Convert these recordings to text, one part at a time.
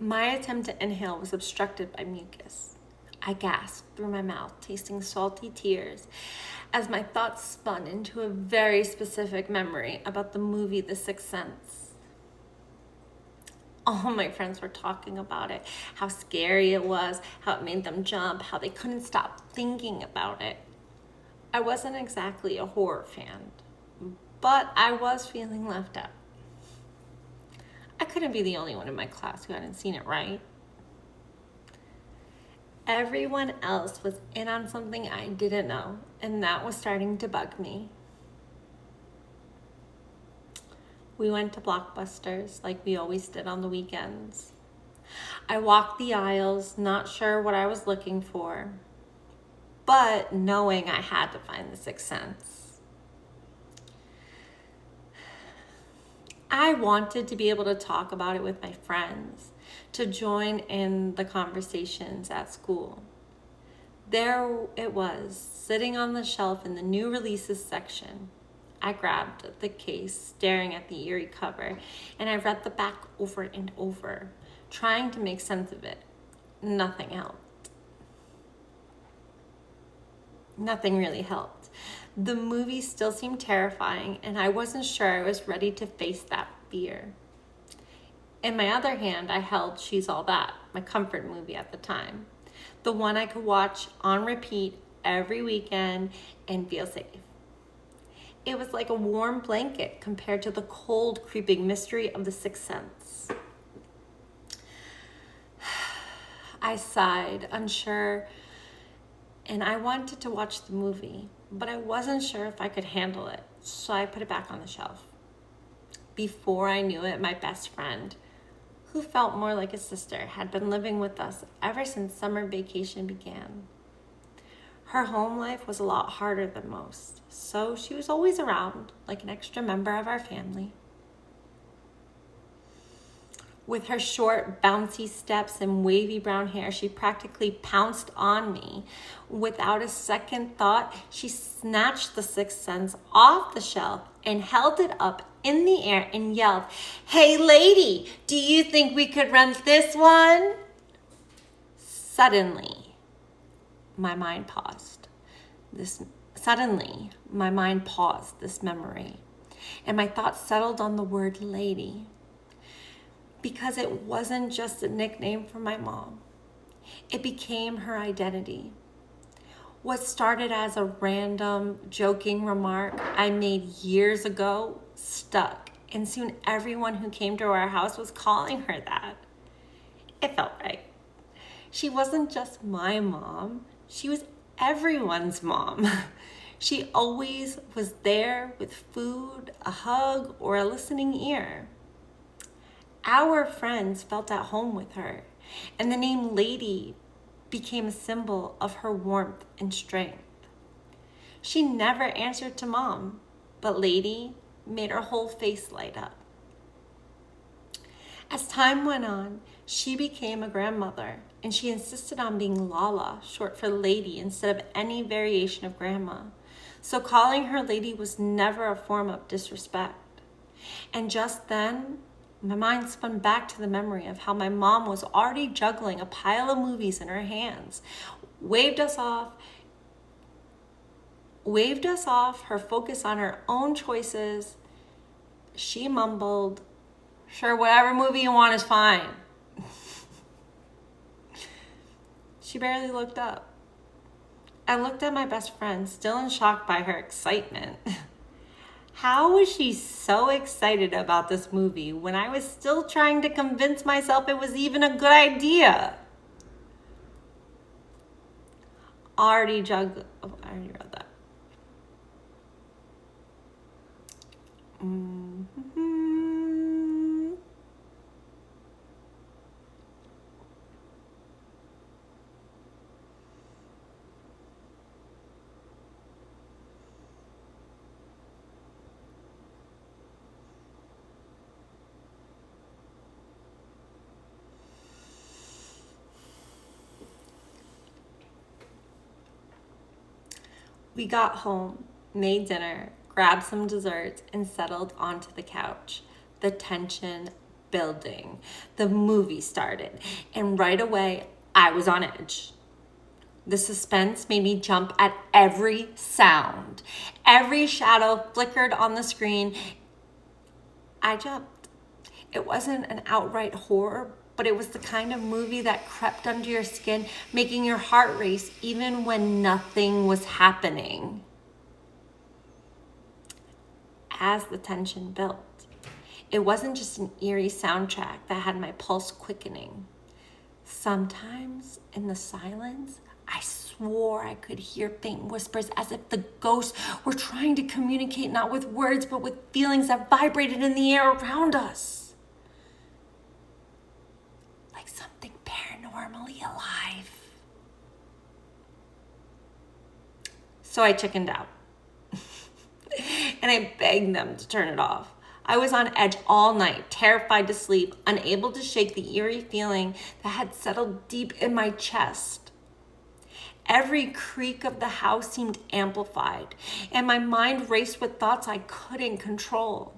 My attempt to inhale was obstructed by mucus. I gasped through my mouth, tasting salty tears, as my thoughts spun into a very specific memory about the movie The Sixth Sense. All my friends were talking about it, how scary it was, how it made them jump, how they couldn't stop thinking about it. I wasn't exactly a horror fan, but I was feeling left out. I couldn't be the only one in my class who hadn't seen it, right? Everyone else was in on something I didn't know, and that was starting to bug me. We went to Blockbusters like we always did on the weekends. I walked the aisles, not sure what I was looking for, but knowing I had to find The Sixth Sense. I wanted to be able to talk about it with my friends, to join in the conversations at school. There it was, sitting on the shelf in the new releases section. I grabbed the case, staring at the eerie cover, and I read the back over and over, trying to make sense of it. Nothing helped. Nothing really helped. The movie still seemed terrifying, and I wasn't sure I was ready to face that fear. In my other hand, I held She's All That, my comfort movie at the time. The one I could watch on repeat every weekend and feel safe. It was like a warm blanket compared to the cold, creeping mystery of The Sixth Sense. I sighed, unsure, and I wanted to watch the movie, but I wasn't sure if I could handle it, so I put it back on the shelf. Before I knew it, my best friend, who felt more like a sister, had been living with us ever since summer vacation began. Her home life was a lot harder than most, so she was always around, like an extra member of our family. With her short, bouncy steps and wavy brown hair, she practically pounced on me. Without a second thought, she snatched The Sixth Sense off the shelf and held it up in the air and yelled, "Hey lady, do you think we could rent this one?" Suddenly, my mind paused this memory, and my thoughts settled on the word lady. Because it wasn't just a nickname for my mom. It became her identity. What started as a random, joking remark I made years ago stuck, and soon everyone who came to our house was calling her that. It felt right. She wasn't just my mom, she was everyone's mom. She always was there with food, a hug, or a listening ear. Our friends felt at home with her, and the name Lady became a symbol of her warmth and strength. She never answered to Mom, but Lady made her whole face light up. As time went on, she became a grandmother, and she insisted on being Lala, short for Lady, instead of any variation of Grandma. So calling her Lady was never a form of disrespect. And just then, my mind spun back to the memory of how my mom was already juggling a pile of movies in her hands, waved us off, her focus on her own choices. She mumbled, "Sure, whatever movie you want is fine." She barely looked up. I looked at my best friend, still in shock by her excitement. How was she so excited about this movie when I was still trying to convince myself it was even a good idea? I already read that. We got home, made dinner, grabbed some desserts, and settled onto the couch. The tension building. The movie started, and right away, I was on edge. The suspense made me jump at every sound. Every shadow flickered on the screen. I jumped. It wasn't an outright horror, but it was the kind of movie that crept under your skin, making your heart race even when nothing was happening. As the tension built, it wasn't just an eerie soundtrack that had my pulse quickening. Sometimes in the silence, I swore I could hear faint whispers as if the ghosts were trying to communicate not with words but with feelings that vibrated in the air around us. Like something paranormally alive. So I chickened out. And I begged them to turn it off. I was on edge all night, terrified to sleep, unable to shake the eerie feeling that had settled deep in my chest. Every creak of the house seemed amplified, and my mind raced with thoughts I couldn't control.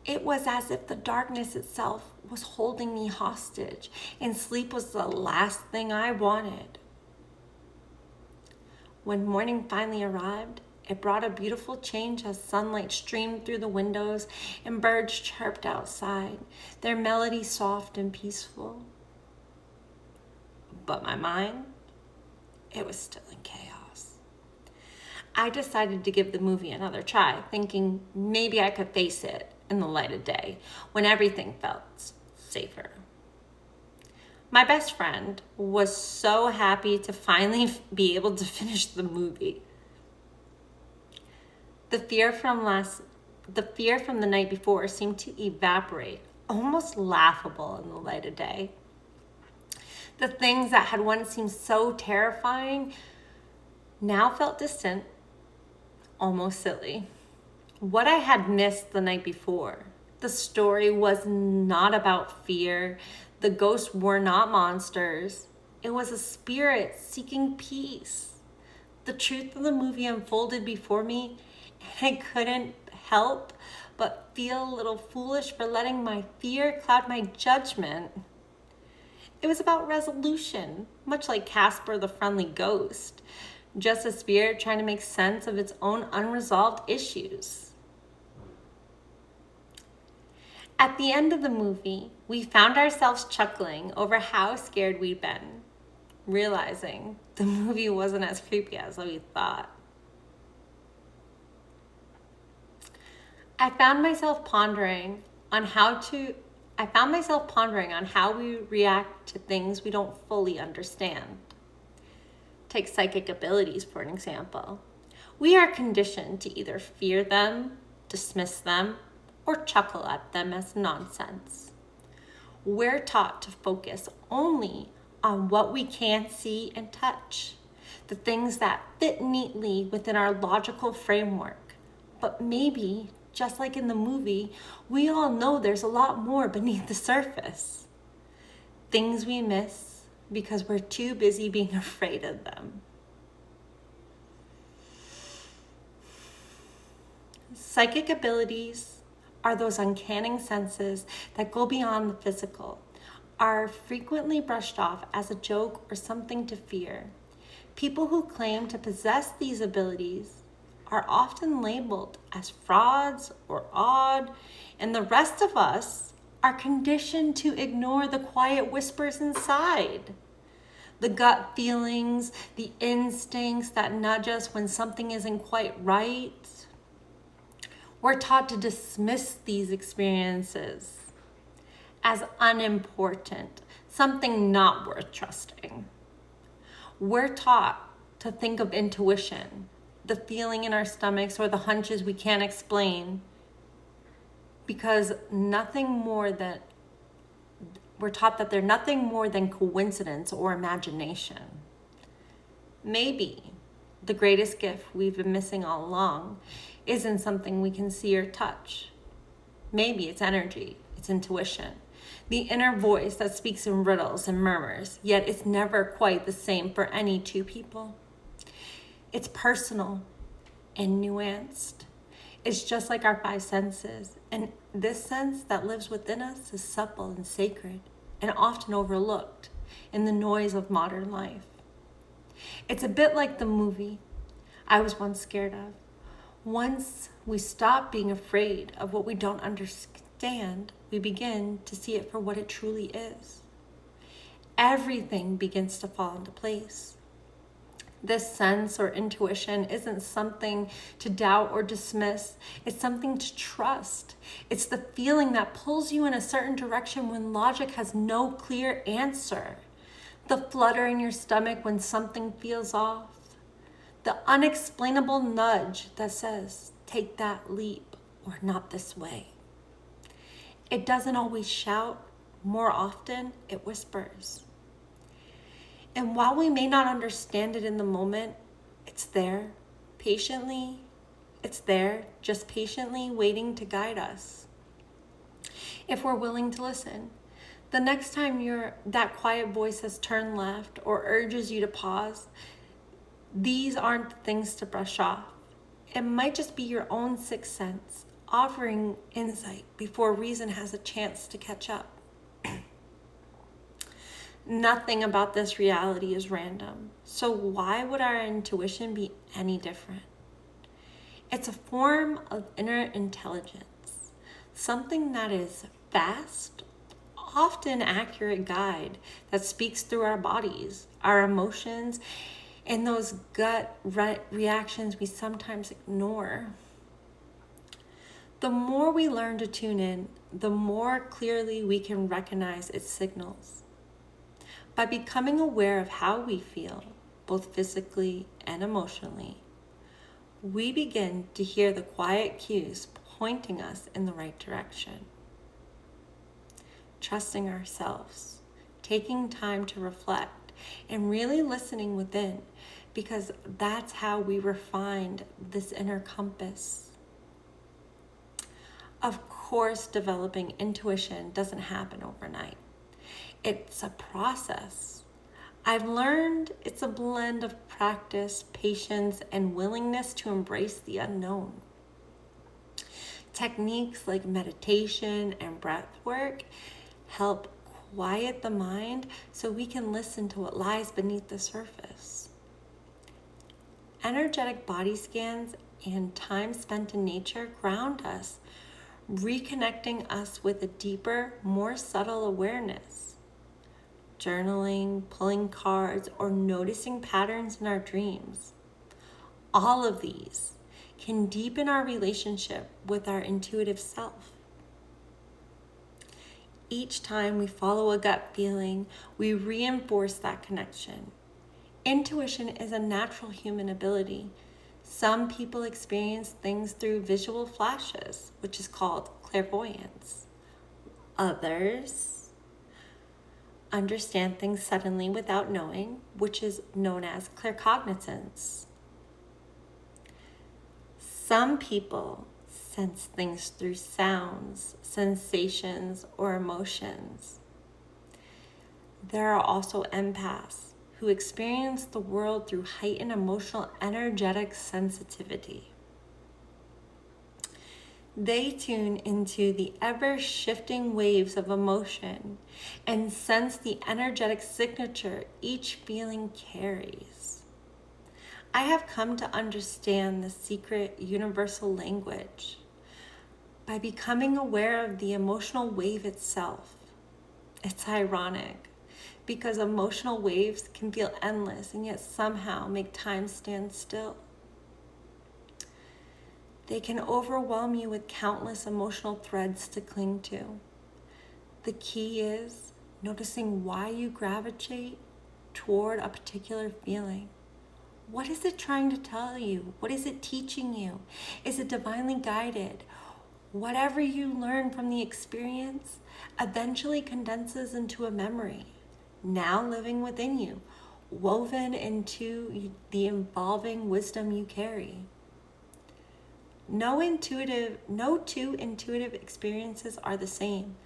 It was as if the darkness itself was holding me hostage, and sleep was the last thing I wanted. When morning finally arrived, it brought a beautiful change as sunlight streamed through the windows and birds chirped outside, their melody soft and peaceful. But my mind, it was still in chaos. I decided to give the movie another try, thinking maybe I could face it in the light of day when everything felt safer. My best friend was so happy to finally be able to finish the movie. The fear from the night before seemed to evaporate, almost laughable in the light of day. The things that had once seemed so terrifying now felt distant, almost silly. What I had missed the night before, the story was not about fear. The ghosts were not monsters. It was a spirit seeking peace. The truth of the movie unfolded before me, and I couldn't help but feel a little foolish for letting my fear cloud my judgment. It was about resolution, much like Casper the Friendly Ghost, just a spirit trying to make sense of its own unresolved issues. At the end of the movie, we found ourselves chuckling over how scared we'd been, realizing the movie wasn't as creepy as we thought. I found myself pondering on how we react to things we don't fully understand. Take psychic abilities, for an example. We are conditioned to either fear them, dismiss them, or chuckle at them as nonsense. We're taught to focus only on what we can see and touch, the things that fit neatly within our logical framework. But maybe, just like in the movie, we all know there's a lot more beneath the surface. Things we miss because we're too busy being afraid of them. Psychic abilities are those uncanny senses that go beyond the physical, are frequently brushed off as a joke or something to fear. People who claim to possess these abilities are often labeled as frauds or odd, and the rest of us are conditioned to ignore the quiet whispers inside. The gut feelings, the instincts that nudge us when something isn't quite right. We're taught to dismiss these experiences as unimportant, something not worth trusting. We're taught to think of intuition, the feeling in our stomachs or the hunches we can't explain, because we're taught that they're nothing more than coincidence or imagination. Maybe the greatest gift we've been missing all along isn't something we can see or touch. Maybe it's energy, it's intuition, the inner voice that speaks in riddles and murmurs, yet it's never quite the same for any two people. It's personal and nuanced. It's just like our five senses, and this sense that lives within us is supple and sacred and often overlooked in the noise of modern life. It's a bit like the movie I was once scared of. Once we stop being afraid of what we don't understand, we begin to see it for what it truly is. Everything begins to fall into place. This sense or intuition isn't something to doubt or dismiss. It's something to trust. It's the feeling that pulls you in a certain direction when logic has no clear answer. The flutter in your stomach when something feels off. The unexplainable nudge that says, take that leap or not this way. It doesn't always shout. More often, it whispers. And while we may not understand it in the moment, it's there, patiently. It's there, just patiently waiting to guide us. If we're willing to listen, the next time that quiet voice says turn left or urges you to pause, these aren't things to brush off. It might just be your own sixth sense, offering insight before reason has a chance to catch up. Nothing about this reality is random. So why would our intuition be any different? It's a form of inner intelligence, something that is fast, often accurate guide that speaks through our bodies, our emotions, and those gut reactions we sometimes ignore. The more we learn to tune in, the more clearly we can recognize its signals. By becoming aware of how we feel, both physically and emotionally, we begin to hear the quiet cues pointing us in the right direction. Trusting ourselves, taking time to reflect, and really listening within, because that's how we refined this inner compass. Of course, developing intuition doesn't happen overnight. It's a process. I've learned it's a blend of practice, patience, and willingness to embrace the unknown. Techniques like meditation and breath work help quiet the mind so we can listen to what lies beneath the surface. Energetic body scans and time spent in nature ground us, reconnecting us with a deeper, more subtle awareness. Journaling, pulling cards, or noticing patterns in our dreams. All of these can deepen our relationship with our intuitive self. Each time we follow a gut feeling, we reinforce that connection. Intuition is a natural human ability. Some people experience things through visual flashes, which is called clairvoyance. Others understand things suddenly without knowing, which is known as claircognizance. Some people sense things through sounds, sensations, or emotions. There are also empaths who experience the world through heightened emotional, energetic sensitivity. They tune into the ever-shifting waves of emotion and sense the energetic signature each feeling carries. I have come to understand the secret universal language by becoming aware of the emotional wave itself. It's ironic because emotional waves can feel endless and yet somehow make time stand still. They can overwhelm you with countless emotional threads to cling to. The key is noticing why you gravitate toward a particular feeling. What is it trying to tell you? What is it teaching you? Is it divinely guided? Whatever you learn from the experience eventually condenses into a memory, now living within you, woven into the evolving wisdom you carry. No two intuitive experiences are the same.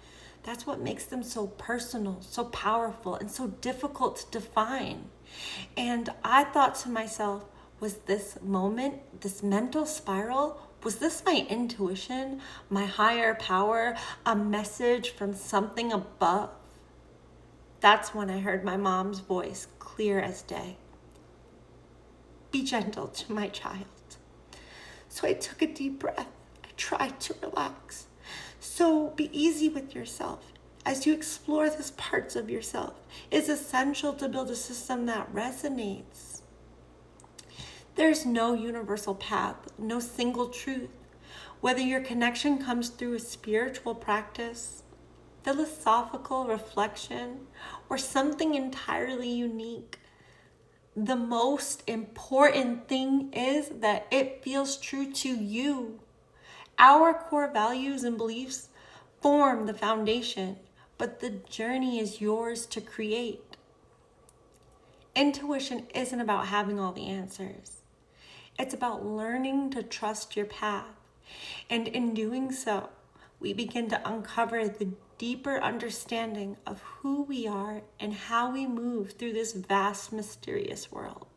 That's what makes them so personal, so powerful, and so difficult to define. And I thought to myself, was this moment, this mental spiral, Was this my intuition, my higher power, a message from something above? That's when I heard my mom's voice clear as day. Be gentle to my child. So I took a deep breath. I tried to relax. So be easy with yourself. As you explore these parts of yourself, it's essential to build a system that resonates. There's no universal path, no single truth. Whether your connection comes through a spiritual practice, philosophical reflection, or something entirely unique, the most important thing is that it feels true to you. Our core values and beliefs form the foundation, but the journey is yours to create. Intuition isn't about having all the answers. It's about learning to trust your path. And in doing so, we begin to uncover the deeper understanding of who we are and how we move through this vast, mysterious world.